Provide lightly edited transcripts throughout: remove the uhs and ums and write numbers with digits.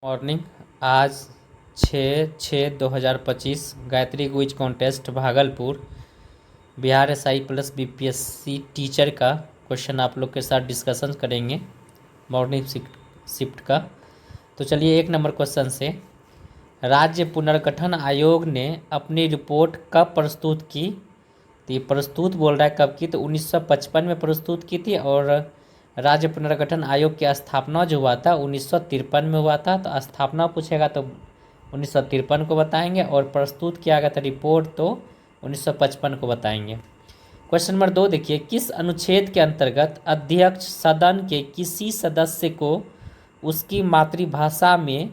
Morning. आज 6/6/2025 Gayatri quiz contest Bhagalpur Bihar SI plus BPSC teacher का question आप लोग के साथ डिस्कशन करेंगे मॉर्निंग शिफ्ट का। तो चलिए 1 नंबर क्वेश्चन से, राज्य पुनर्गठन आयोग ने अपनी रिपोर्ट कब प्रस्तुत की? तो ये प्रस्तुत बोल रहा है कब की, तो 1955 में प्रस्तुत की थी। और राज्य पुनर्गठन आयोग की स्थापना जो हुआ था 1953 में हुआ था। तो स्थापना पूछेगा तो 1953 को बताएंगे, और प्रस्तुत किया गया था रिपोर्ट तो 1955 को बताएंगे। क्वेश्चन नंबर 2 देखिए, किस अनुच्छेद के अंतर्गत अध्यक्ष सदन के किसी सदस्य को उसकी मातृभाषा में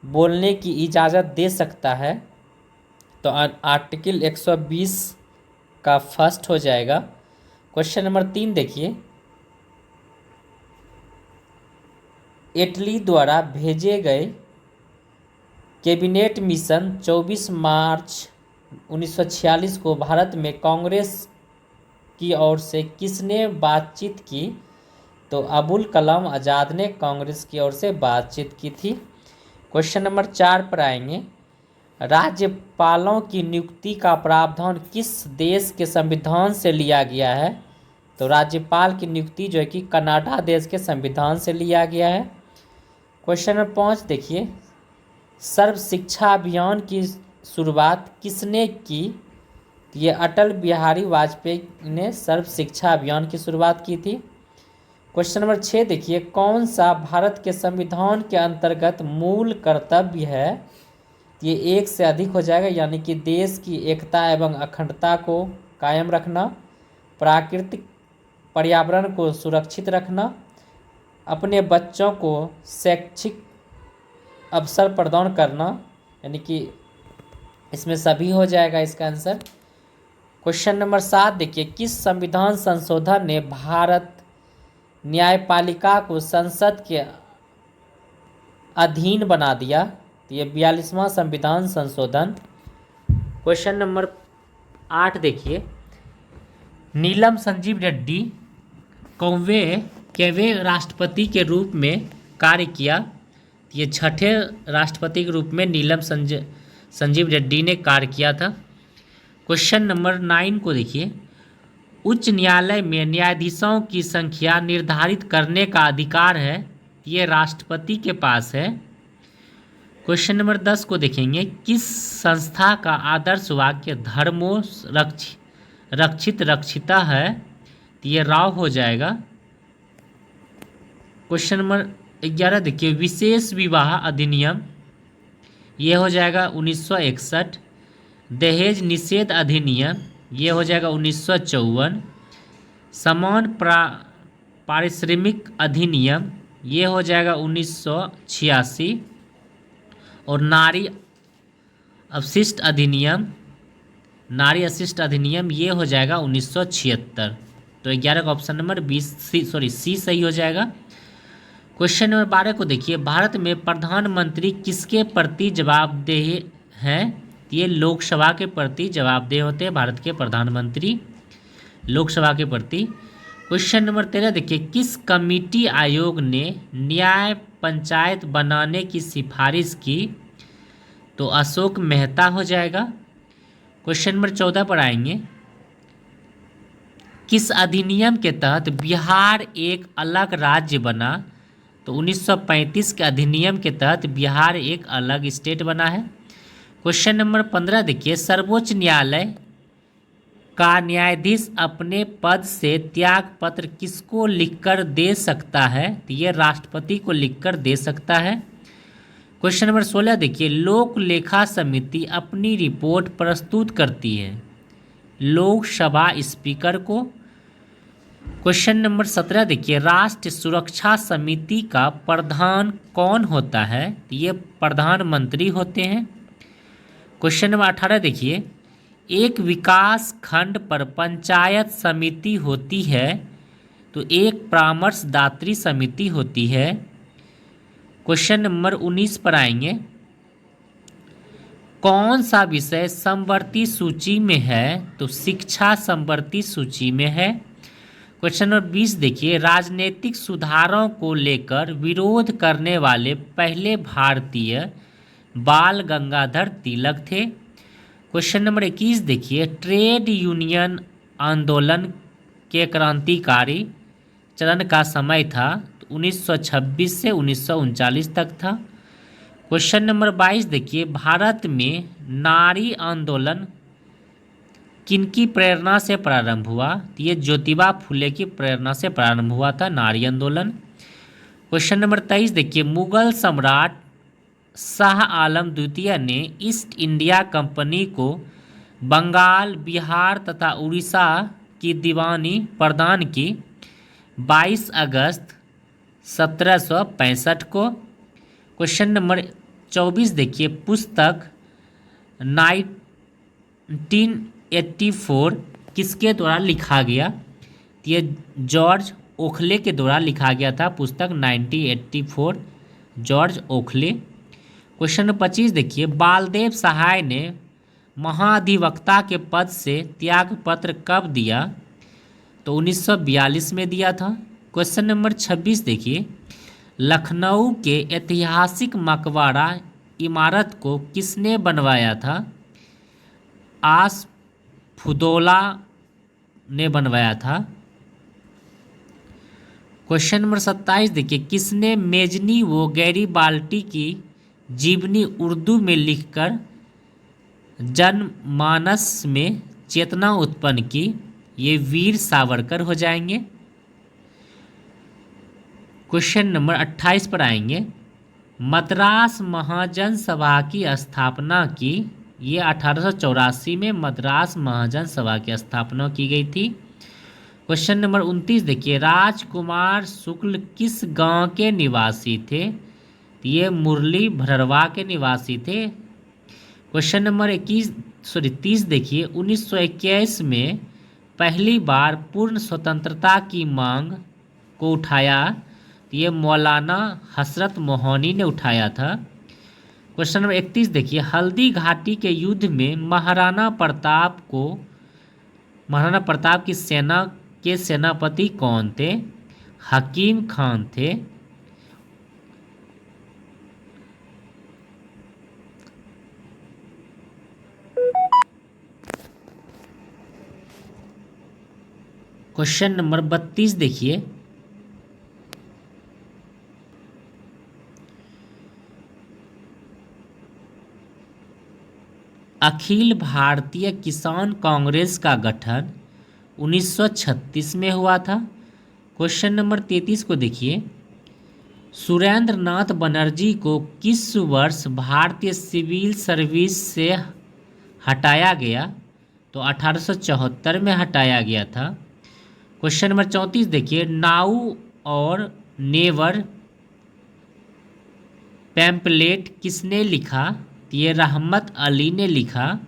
बोलने की इजाज़त दे सकता है? तो आर्टिकल 120 का फर्स्ट हो जाएगा। क्वेश्चन नंबर 3 देखिए, इटली द्वारा भेजे गए कैबिनेट मिशन 24 मार्च 1946 को भारत में कांग्रेस की ओर से किसने बातचीत की? तो अबुल कलाम आज़ाद ने कांग्रेस की ओर से बातचीत की थी। क्वेश्चन नंबर 4 पर आएंगे, राज्यपालों की नियुक्ति का प्रावधान किस देश के संविधान से लिया गया है? तो राज्यपाल की नियुक्ति जो है कि कनाडा देश के संविधान से लिया गया है। क्वेश्चन नंबर 5 देखिए, सर्व शिक्षा अभियान की शुरुआत किसने की? ये अटल बिहारी वाजपेयी ने सर्व शिक्षा अभियान की शुरुआत की थी। क्वेश्चन नंबर 6 देखिए, कौन सा भारत के संविधान के अंतर्गत मूल कर्तव्य है? ये एक से अधिक हो जाएगा, यानी कि देश की एकता एवं अखंडता को कायम रखना, प्राकृतिक पर्यावरण को सुरक्षित रखना, अपने बच्चों को शैक्षिक अवसर प्रदान करना, यानी कि इसमें सभी हो जाएगा इसका आंसर। क्वेश्चन नंबर 7 देखिए, किस संविधान संशोधन ने भारत न्यायपालिका को संसद के अधीन बना दिया? तो ये 42वां संविधान संशोधन। क्वेश्चन नंबर 8 देखिए, नीलम संजीव रेड्डी केवे राष्ट्रपति के रूप में कार्य किया? ये 6ठे राष्ट्रपति के रूप में नीलम संजीव रेड्डी ने कार्य किया था। क्वेश्चन नंबर 9 को देखिए, उच्च न्यायालय में न्यायाधीशों की संख्या निर्धारित करने का अधिकार है, ये राष्ट्रपति के पास है। क्वेश्चन नंबर 10 को देखेंगे, किस संस्था का आदर्श वाक्य धर्मो रक्षित रक्षिता है? तो ये राव हो जाएगा। क्वेश्चन नंबर 11 देखिए, विशेष विवाह अधिनियम, ये हो जाएगा 1961। दहेज निषेध अधिनियम, ये हो जाएगा 1954। समान पारिश्रमिक अधिनियम, ये हो जाएगा 1986। और नारी अशिष्ट अधिनियम ये हो जाएगा 1976। तो 11 का ऑप्शन नंबर सी सही हो जाएगा। क्वेश्चन नंबर 12 को देखिए, भारत में प्रधानमंत्री किसके प्रति जवाबदेह हैं? ये लोकसभा के प्रति जवाबदेह होते हैं भारत के प्रधानमंत्री, लोकसभा के प्रति। क्वेश्चन नंबर 13 देखिए, किस कमिटी आयोग ने न्याय पंचायत बनाने की सिफारिश की? तो अशोक मेहता हो जाएगा। क्वेश्चन नंबर 14 पर आएंगे, किस अधिनियम के तहत बिहार एक अलग राज्य बना? तो 1935 के अधिनियम के तहत बिहार एक अलग स्टेट बना है। क्वेश्चन नंबर 15 देखिए, सर्वोच्च न्यायालय का न्यायाधीश अपने पद से त्याग पत्र किसको लिखकर दे सकता है? तो ये राष्ट्रपति को लिखकर दे सकता है। क्वेश्चन नंबर 16 देखिए, लोक लेखा समिति अपनी रिपोर्ट प्रस्तुत करती है लोकसभा स्पीकर को। क्वेश्चन नंबर 17 देखिए, राष्ट्रीय सुरक्षा समिति का प्रधान कौन होता है? तो ये प्रधानमंत्री होते हैं। क्वेश्चन नंबर 18 देखिए, एक विकास खंड पर पंचायत समिति होती है, तो एक परामर्शदात्री समिति होती है। क्वेश्चन नंबर 19 पर आएंगे, कौन सा विषय समवर्ती सूची में है? तो शिक्षा समवर्ती सूची में है। क्वेश्चन नंबर 20 देखिए, राजनीतिक सुधारों को लेकर विरोध करने वाले पहले भारतीय बाल गंगाधर तिलक थे। क्वेश्चन नंबर 21 देखिए, ट्रेड यूनियन आंदोलन के क्रांतिकारी चरण का समय था, तो 1926 से 1939 तक था। क्वेश्चन नंबर 22 देखिए, भारत में नारी आंदोलन किनकी प्रेरणा से प्रारंभ हुआ? तो ये ज्योतिबा फुले की प्रेरणा से प्रारंभ हुआ था नारी आंदोलन। क्वेश्चन नंबर 23 देखिए, मुगल सम्राट शाह आलम द्वितीय ने ईस्ट इंडिया कंपनी को बंगाल, बिहार तथा उड़ीसा की दीवानी प्रदान की 22 अगस्त 1765 को। क्वेश्चन नंबर 24 देखिए, पुस्तक 1984 किसके द्वारा लिखा गया? तो ये जॉर्ज ओखले के द्वारा लिखा गया था पुस्तक 1984, जॉर्ज ओखले। क्वेश्चन नंबर 25 देखिए, बालदेव सहाय ने महाधिवक्ता के पद से त्यागपत्र कब दिया? तो 1942 में दिया था। क्वेश्चन नंबर 26 देखिए, लखनऊ के ऐतिहासिक मकबरा इमारत को किसने बनवाया था? आसफुद्दौला ने बनवाया था। क्वेश्चन नंबर 27 देखिए, किसने मेजनी व गैरीबाल्टी की जीवनी उर्दू में लिखकर जनमानस में चेतना उत्पन्न की? ये वीर सावरकर हो जाएंगे। क्वेश्चन नंबर 28 पर आएंगे, मद्रास महाजन सभा की स्थापना की? ये 1884 में मद्रास महाजन सभा की स्थापना की गई थी। क्वेश्चन नंबर 29 देखिए, राजकुमार शुक्ल किस गांव के निवासी थे? ये मुरली भररवा के निवासी थे। क्वेश्चन नंबर 30 देखिए, 1921 में पहली बार पूर्ण स्वतंत्रता की मांग को उठाया, ये मौलाना हसरत मोहनी ने उठाया था। क्वेश्चन नंबर 31 देखिए, हल्दी घाटी के युद्ध में महाराणा प्रताप की सेना के सेनापति कौन थे? हकीम खान थे। क्वेश्चन नंबर 32 देखिए, अखिल भारतीय किसान कांग्रेस का गठन 1936 में हुआ था। क्वेश्चन नंबर 33 को देखिए, सुरेंद्र नाथ बनर्जी को किस वर्ष भारतीय सिविल सर्विस से हटाया गया? तो 1874 में हटाया गया था। क्वेश्चन नंबर 34 देखिए, नाउ और नेवर पैम्पलेट किसने लिखा? ये रहमत अली ने लिखा।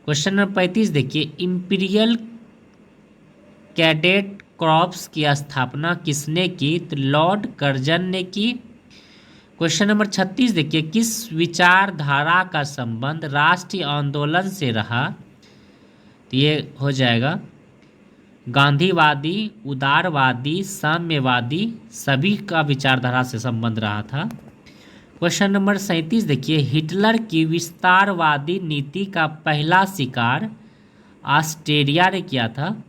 क्वेश्चन नंबर 35 देखिए, इंपीरियल कैडेट कॉर्प्स की स्थापना किसने की? तो लॉर्ड कर्जन ने की। क्वेश्चन नंबर 36 देखिए, किस विचारधारा का संबंध राष्ट्रीय आंदोलन से रहा? तो ये हो जाएगा गांधीवादी, उदारवादी, साम्यवादी, सभी का विचारधारा से संबंध रहा था। क्वेश्चन नंबर 37 देखिए, हिटलर की विस्तारवादी नीति का पहला शिकार ऑस्ट्रेलिया ने किया था।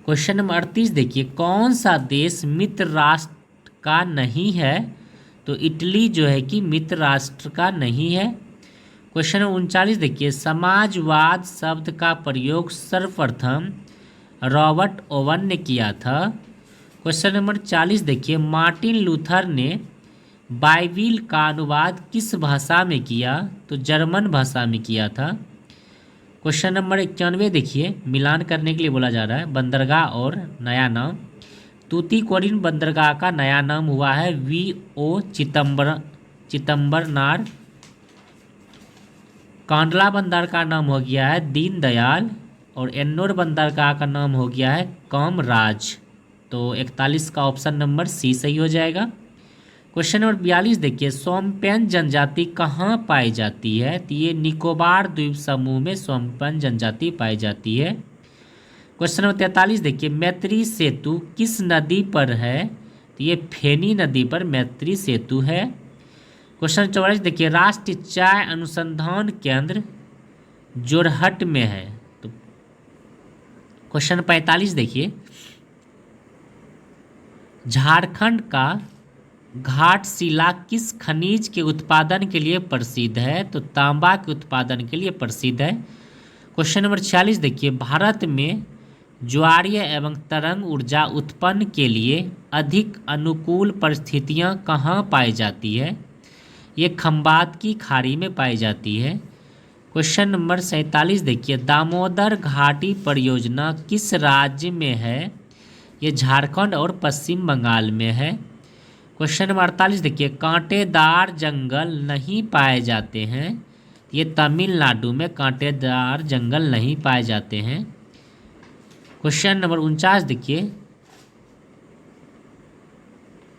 क्वेश्चन नंबर 38 देखिए, कौन सा देश मित्र राष्ट्र का नहीं है? तो इटली जो है कि मित्र राष्ट्र का नहीं है। क्वेश्चन नंबर 39 देखिए, समाजवाद शब्द का प्रयोग सर्वप्रथम रॉबर्ट ओवन ने किया था। क्वेश्चन नंबर 40 देखिए, मार्टिन लूथर ने बाइबिल का अनुवाद किस भाषा में किया? तो जर्मन भाषा में किया था। क्वेश्चन नंबर 91 देखिए, मिलान करने के लिए बोला जा रहा है बंदरगाह और नया नाम। तूतीकोरिन बंदरगाह का नया नाम हुआ है V.O. चिदम्बरनार। कांडला बंदर का नाम हो गया है दीनदयाल, और एन्नोर बंदरगाह का नाम हो गया है कामराज। तो 41 का ऑप्शन नंबर सी सही हो जाएगा। क्वेश्चन नंबर 42 देखिए, सोमपेन जनजाति कहाँ पाई जाती है? तो ये निकोबार द्वीप समूह में सोमपेन जनजाति पाई जाती है। क्वेश्चन नंबर 43 देखिए, मैत्री सेतु किस नदी पर है? तो ये फेनी नदी पर मैत्री सेतु है। क्वेश्चन 44 देखिए, राष्ट्रीय चाय अनुसंधान केंद्र जोरहट में है। तो क्वेश्चन 45 देखिए, झारखंड का घाटशिला किस खनिज के उत्पादन के लिए प्रसिद्ध है? तो तांबा के उत्पादन के लिए प्रसिद्ध है। क्वेश्चन नंबर 46 देखिए, भारत में ज्वारीय एवं तरंग ऊर्जा उत्पन्न के लिए अधिक अनुकूल परिस्थितियां कहाँ पाई जाती है? ये खंबात की खाड़ी में पाई जाती है। क्वेश्चन नंबर 47 देखिए, दामोदर घाटी परियोजना किस राज्य में है? ये झारखंड और पश्चिम बंगाल में है। क्वेश्चन नंबर 48 देखिए, कांटेदार जंगल नहीं पाए जाते हैं। ये तमिलनाडु में कांटेदार जंगल नहीं पाए जाते हैं। क्वेश्चन नंबर 49 देखिए,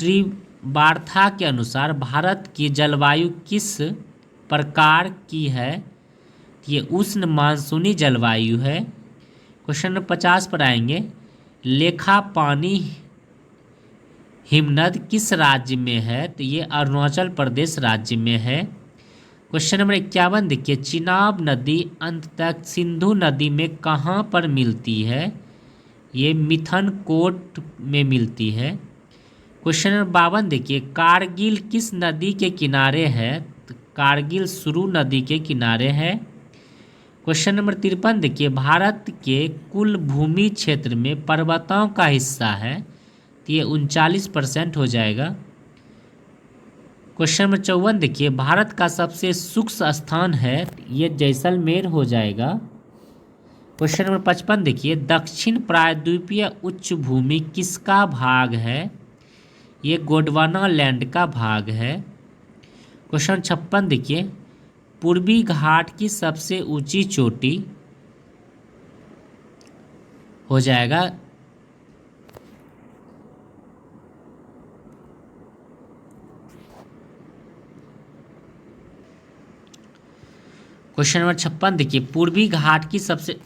त्रिवार्था के अनुसार भारत की जलवायु किस प्रकार की है? ये उष्ण मानसूनी जलवायु है। क्वेश्चन नंबर 50 पर आएंगे, लेखापानी हिमनद किस राज्य में है? तो ये अरुणाचल प्रदेश राज्य में है। क्वेश्चन नंबर 51 देखिए, चिनाब नदी अंततः सिंधु नदी में कहाँ पर मिलती है? ये मिथनकोट में मिलती है। क्वेश्चन नंबर 52 देखिए, कारगिल किस नदी के किनारे है? तो कारगिल सुरु नदी के किनारे है। क्वेश्चन नंबर 53 देखिए, भारत के कुल भूमि क्षेत्र में पर्वतों का हिस्सा है। तो ये 39% हो जाएगा। क्वेश्चन नंबर 54 देखिए, भारत का सबसे शुष्क स्थान है। ये जैसलमेर हो जाएगा। क्वेश्चन नंबर 55 देखिए, दक्षिण प्रायद्वीपीय उच्च भूमि किसका भाग है? ये गोंडवाना लैंड का भाग है। क्वेश्चन 56 देखिए, पूर्वी घाट की सबसे ऊंची चोटी हो जाएगा क्वेश्चन नंबर 56 देखिए, पूर्वी घाट की सबसे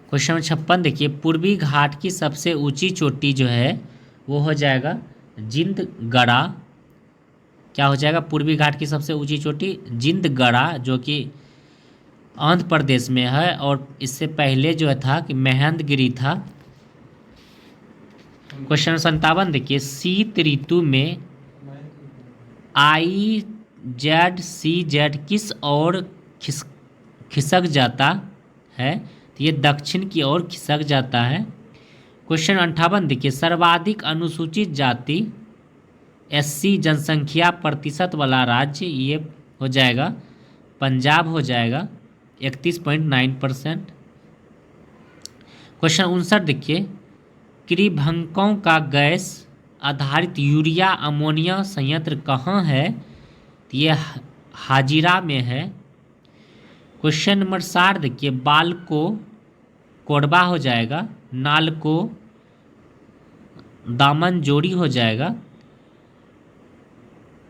क्वेश्चन नंबर 56 देखिए, पूर्वी घाट की सबसे ऊंची चोटी जो है वो हो जाएगा जिंदगड़ा। क्या हो जाएगा पूर्वी घाट की सबसे ऊंची चोटी? जिंदगड़ा, जो कि आंध्र प्रदेश में है। और इससे पहले जो था कि महेंद्रगिरी था। क्वेश्चन 57 देखिए, शीत ऋतु में IZCZ किस ओर खिसक जाता है? तो ये दक्षिण की ओर खिसक जाता है। क्वेश्चन 58 देखिए, सर्वाधिक अनुसूचित जाति SC जनसंख्या प्रतिशत वाला राज्य, ये हो जाएगा पंजाब हो जाएगा 31.9%। क्वेश्चन 59 देखिए, कृभंकों का गैस आधारित यूरिया अमोनिया संयंत्र कहाँ है? तो ये हाजिरा में है। क्वेश्चन नंबर 60 देखिए, बालको कोरबा हो जाएगा, नालको दामन जोड़ी हो जाएगा,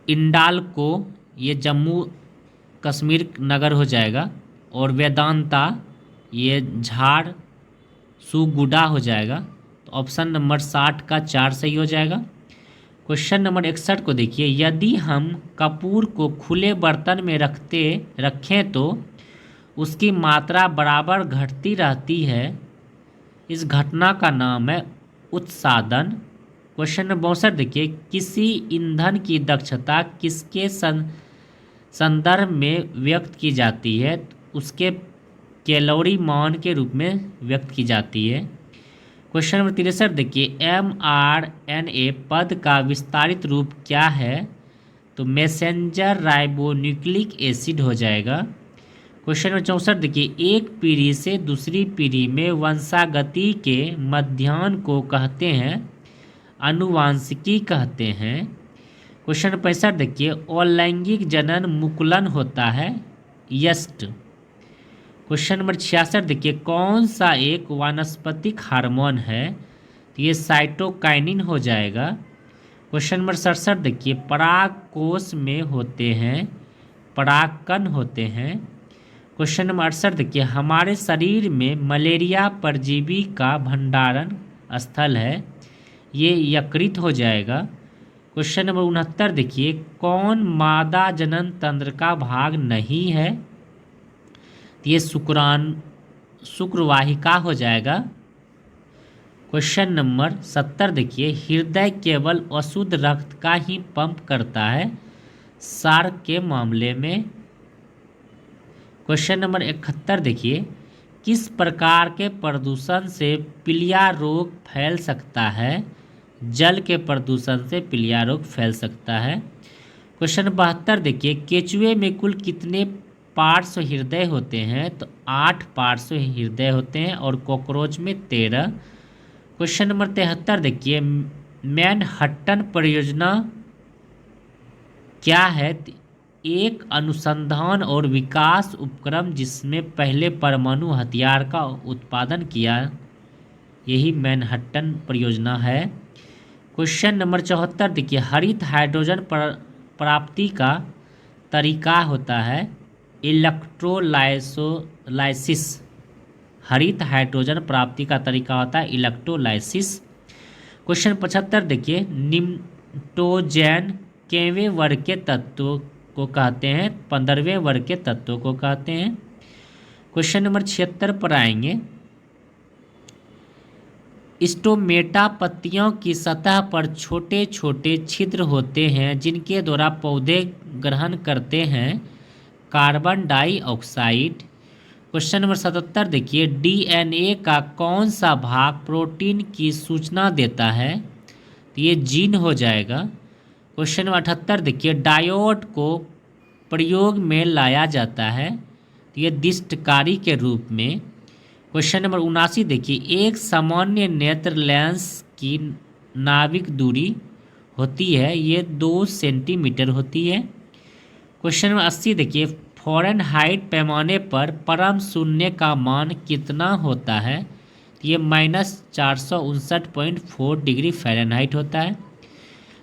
इंडालको ये जम्मू कश्मीर नगर हो जाएगा, और वेदांता ये झाड़ सुगुडा हो जाएगा। तो ऑप्शन नंबर 60 का 4 सही हो जाएगा। क्वेश्चन नंबर 61 को देखिए, यदि हम कपूर को खुले बर्तन में रखें तो उसकी मात्रा बराबर घटती रहती है। इस घटना का नाम है उत्सादन। क्वेश्चन नंबर 62 देखिए, किसी ईंधन की दक्षता किसके संदर्भ में व्यक्त की जाती है? उसके कैलोरी मान के रूप में व्यक्त की जाती है। क्वेश्चन नंबर 63 देखिए, mRNA पद का विस्तारित रूप क्या है? तो मैसेंजर राइबोन्यूक्लिक एसिड हो जाएगा। क्वेश्चन नंबर 64 देखिए, एक पीढ़ी से दूसरी पीढ़ी में वंशागति के मध्याह्न को कहते हैं अनुवांशिकी कहते हैं। क्वेश्चन नंबर 65 देखिए, अलैंगिक जनन मुकुलन होता है यस्ट। क्वेश्चन नंबर 66 देखिए, कौन सा एक वानस्पतिक हार्मोन है? तो ये साइटोकाइनिन हो जाएगा। क्वेश्चन नंबर 67 देखिए, पराग कोश में होते हैं परागकण होते हैं। क्वेश्चन नंबर 68 देखिए, हमारे शरीर में मलेरिया परजीवी का भंडारण स्थल है, ये यकृत हो जाएगा। क्वेश्चन नंबर 69 देखिए, कौन मादा जनन तंत्र का भाग नहीं है? तो ये शुक्रवाहिका हो जाएगा। क्वेश्चन नंबर 70 देखिए, हृदय केवल अशुद्ध रक्त का ही पंप करता है सार्क के मामले में। क्वेश्चन नंबर 71 देखिए, किस प्रकार के प्रदूषण से पीलिया रोग फैल सकता है? जल के प्रदूषण से पीलिया रोग फैल सकता है। क्वेश्चन 72 देखिए, केचुए में कुल कितने पार्श्व हृदय होते हैं? तो 8 पार्श्व हृदय होते हैं और कॉकरोच में 13। क्वेश्चन नंबर 73 देखिए, मैनहट्टन परियोजना क्या है? एक अनुसंधान और विकास उपक्रम जिसमें पहले परमाणु हथियार का उत्पादन किया, यही मैनहट्टन परियोजना है। क्वेश्चन नंबर 74 देखिए, हरित हाइड्रोजन प्राप्ति का तरीका होता है इलेक्ट्रोलाइसिस। हरित हाइड्रोजन प्राप्ति का तरीका होता है इलेक्ट्रोलाइसिस। क्वेश्चन 75 देखिए, निम्टोजैन केवें वर्ग के तत्वों को कहते हैं? 15वें वर्ग के तत्वों को कहते हैं। क्वेश्चन नंबर 76 पर आएंगे, स्टोमेटा पत्तियों की सतह पर छोटे छोटे छिद्र होते हैं जिनके द्वारा पौधे ग्रहण करते हैं कार्बन डाइऑक्साइड। क्वेश्चन नंबर 77 देखिए, डीएनए का कौन सा भाग प्रोटीन की सूचना देता है? तो ये जीन हो जाएगा। क्वेश्चन नंबर 78 देखिए, डायोड को प्रयोग में लाया जाता है, तो ये दिष्टकारी के रूप में। क्वेश्चन नंबर 79 देखिए, एक सामान्य नेत्र लेंस की नाविक दूरी होती है, ये 2 सेंटीमीटर होती है। क्वेश्चन नंबर 80 देखिए, फ़ारेनहाइट पैमाने पर परम शून्य का मान कितना होता है? तो ये -459.4 डिग्री फ़ारेनहाइट होता है।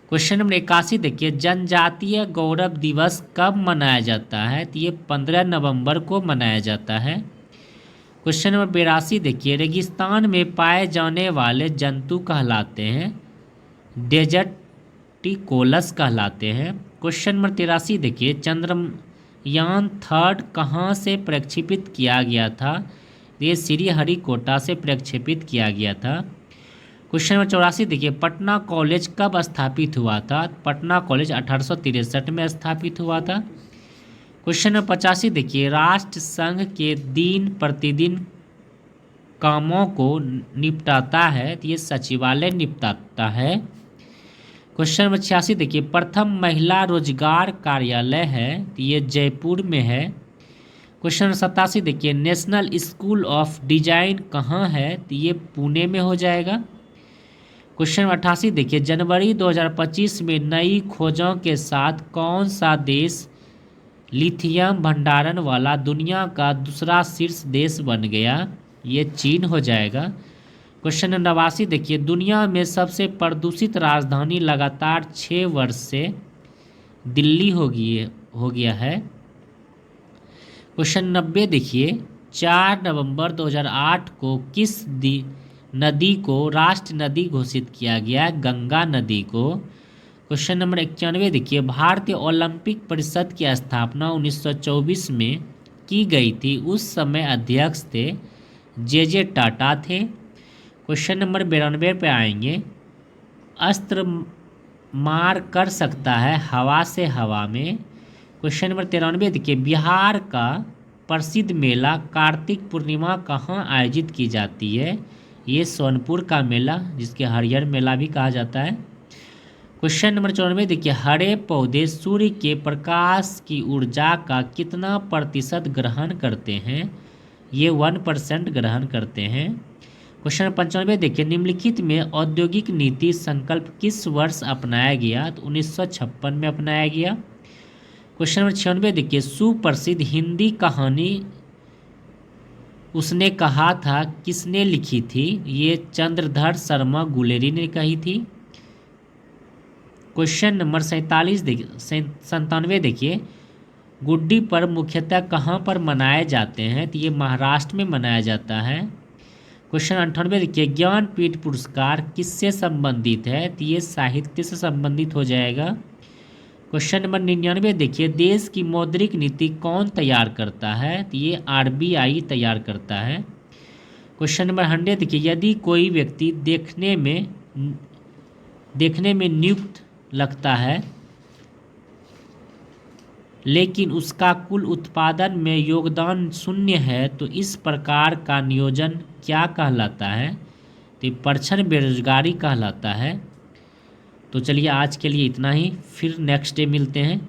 क्वेश्चन नंबर 81 देखिए, जनजातीय गौरव दिवस कब मनाया जाता है? तो ये 15 नवंबर को मनाया जाता है। क्वेश्चन नंबर 82 देखिए, रेगिस्तान में पाए जाने वाले जंतु कहलाते हैं डेजर्टिकोलस कहलाते हैं। क्वेश्चन नंबर 83 देखिए, चंद्रयान 3 कहाँ से प्रक्षेपित किया गया था? ये श्रीहरिकोटा से प्रक्षेपित किया गया था। क्वेश्चन नंबर 84 देखिए, पटना कॉलेज कब स्थापित हुआ था? पटना कॉलेज 1863 में स्थापित हुआ था। क्वेश्चन नंबर 85 देखिए, राष्ट्र संघ के दिन प्रतिदिन कामों को निपटाता है, तो ये सचिवालय निपटाता है। क्वेश्चन नंबर 86 देखिए, प्रथम महिला रोजगार कार्यालय है, तो ये जयपुर में है। क्वेश्चन नंबर 87 देखिए, नेशनल स्कूल ऑफ डिजाइन कहाँ है? तो ये पुणे में हो जाएगा। क्वेश्चन 88 देखिए, जनवरी 2025 में नई खोजों के साथ कौन सा देश लिथियम भंडारण वाला दुनिया का दूसरा शीर्ष देश बन गया? ये चीन हो जाएगा। क्वेश्चन नंबर 89 देखिए, दुनिया में सबसे प्रदूषित राजधानी लगातार 6 वर्ष से दिल्ली हो गया है। क्वेश्चन 90 देखिए, 4 नवंबर 2008 को किस नदी को राष्ट्रीय नदी घोषित किया गया? गंगा नदी को। क्वेश्चन नंबर 91 देखिए, भारतीय ओलंपिक परिषद की स्थापना 1924 में की गई थी, उस समय अध्यक्ष थे जे टाटा थे। क्वेश्चन नंबर 92 पे आएंगे, अस्त्र मार कर सकता है हवा से हवा में। क्वेश्चन नंबर 93 देखिए, बिहार का प्रसिद्ध मेला कार्तिक पूर्णिमा कहाँ आयोजित की जाती है? ये सोनपुर का मेला, जिसके हरिहर मेला भी कहा जाता है। क्वेश्चन नंबर 94 देखिए, हरे पौधे सूर्य के प्रकाश की ऊर्जा का कितना प्रतिशत ग्रहण करते हैं? ये 1% ग्रहण करते हैं। क्वेश्चन नंबर 95 देखिए, निम्नलिखित में औद्योगिक नीति संकल्प किस वर्ष अपनाया गया? तो 1956 में अपनाया गया। क्वेश्चन नंबर 96 देखिए, सुप्रसिद्ध हिंदी कहानी उसने कहा था किसने लिखी थी? ये चंद्रधर शर्मा गुलेरी ने कही थी। क्वेश्चन नंबर 97 देखिए, गुड्डी पर्व मुख्यतः कहाँ पर मनाए जाते हैं? तो ये महाराष्ट्र में मनाया जाता है। क्वेश्चन 98 देखिए, ज्ञानपीठ पुरस्कार किससे संबंधित है? तो ये साहित्य से संबंधित हो जाएगा। क्वेश्चन नंबर 99 देखिए, देश की मौद्रिक नीति कौन तैयार करता है? तो ये आरबीआई तैयार करता है। क्वेश्चन नंबर 100 देखिए, यदि कोई व्यक्ति देखने में नियुक्त लगता है लेकिन उसका कुल उत्पादन में योगदान शून्य है तो इस प्रकार का नियोजन क्या कहलाता है? तो ये परछन बेरोजगारी कहलाता है। तो चलिए आज के लिए इतना ही, फिर नेक्स्ट डे मिलते हैं।